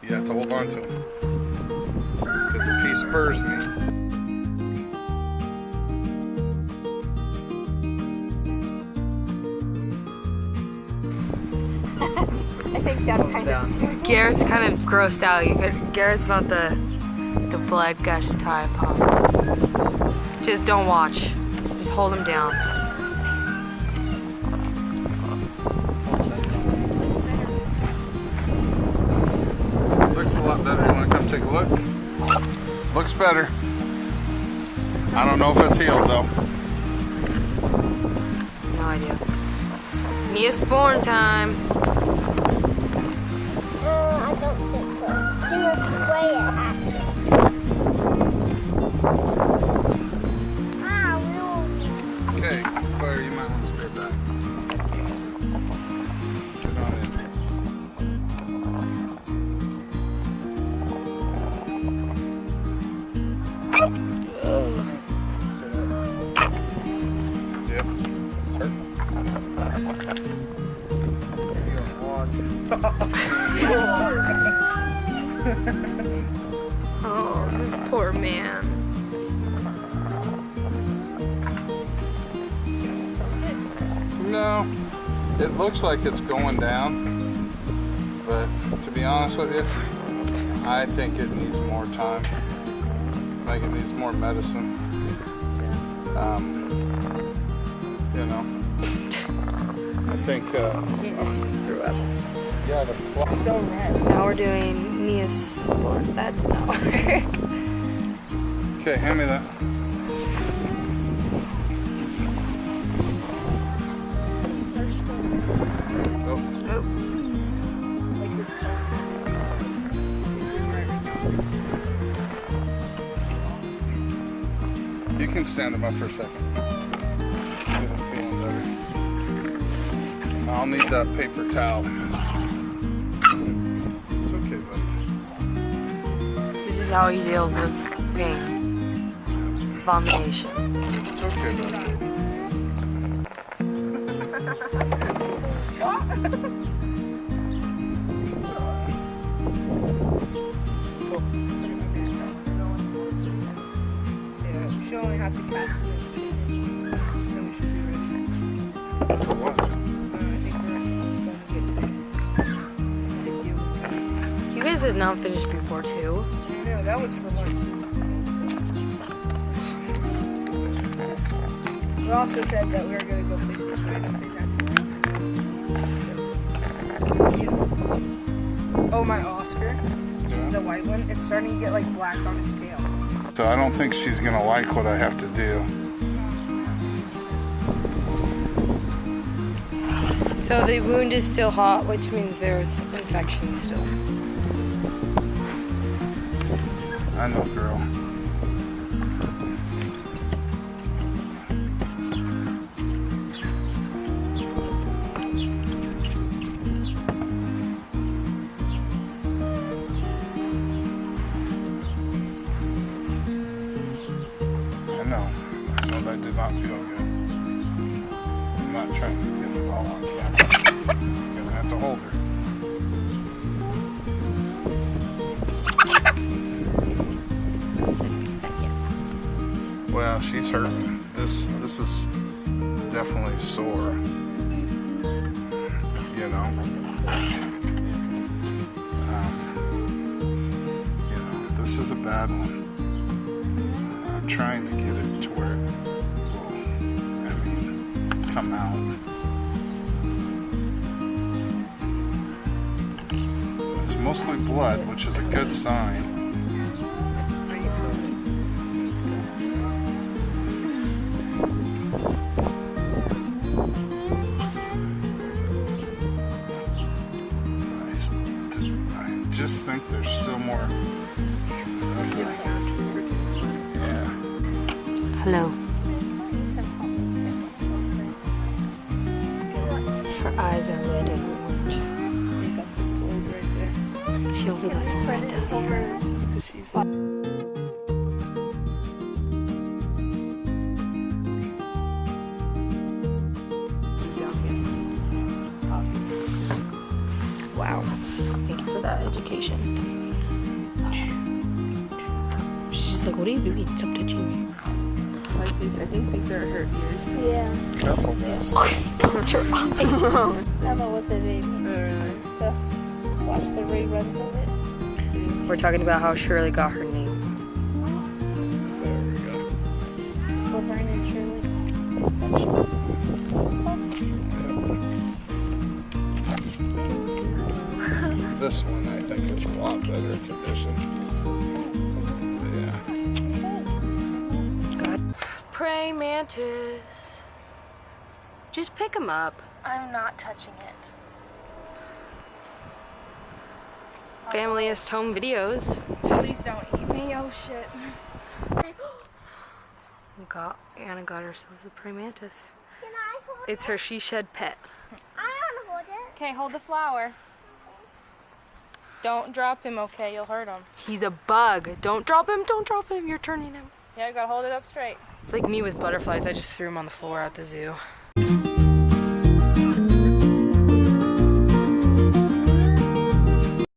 You have to hold on to him. Because if he spurs me, I think that's kind of... Garrett's kind of grossed out. Garrett's not the blood gush type. Just don't watch. Just hold him down. looks a lot better. You want to come take a look? Looks better. I don't know if it's healed though. No idea. Neosporin time. I don't think so. I'm gonna spray it actually. Okay, Claire, you might want to stay back. Get on in. Yep, it's hurting. Oh, this poor man. No, it looks like it's going down, but to be honest with you, I think it needs more time. Like it needs more medicine. You know, I think. He just threw up. Yeah, the So red. Now we're doing Neosporin. That did not work. Okay, hand me that. You can stand him up for a second. Get him feeling better. I'll need that paper towel. It's okay, buddy. This is how he deals with pain. Vomitation. It's okay, buddy. We only have to catch it. Then we should be ready. For what? I think we're going to get You guys did not finish before 2. No, that was for lunch. We also said that we were going to go fishing, but I don't think that's Oh, my Oscar, Yeah. the white one, it's starting to get like black on its tail. So I don't think she's gonna like what I have to do. So the wound is still hot, which means there's infection still. I know, girl. I know that did not feel good. I'm not trying to get it all on camera. I'm gonna have to hold her. Well, she's hurting. This is definitely sore. You know. This is a bad one. I'm trying to get it to where it will, come out. It's mostly blood, which is a good sign. I just think there's still more. Yeah. Hello. Her eyes are red and orange. She also got some red down here. Wow. Thank you for that. that education. She's just like, what are you doing? Stop touching me. Like these, I think these are her ears. Yeah. Careful, guys. Put your eye. Never was a baby. Really? So, watch the reruns of it. We're talking about how Shirley got her name. There we go. Laverne and Shirley. This one I think is a lot better condition. Yeah. God. Praying mantis. Just pick him up. I'm not touching it. Familyist home videos. Please don't eat me. Oh shit. Anna got ourselves a praying mantis. Can I hold It's her she shed pet. I want to hold it. Okay, hold the flower. Don't drop him, okay? You'll hurt him. He's a bug. Don't drop him. Don't drop him. You're turning him. Yeah, you gotta hold it up straight. It's like me with butterflies. I just threw them on the floor at the zoo.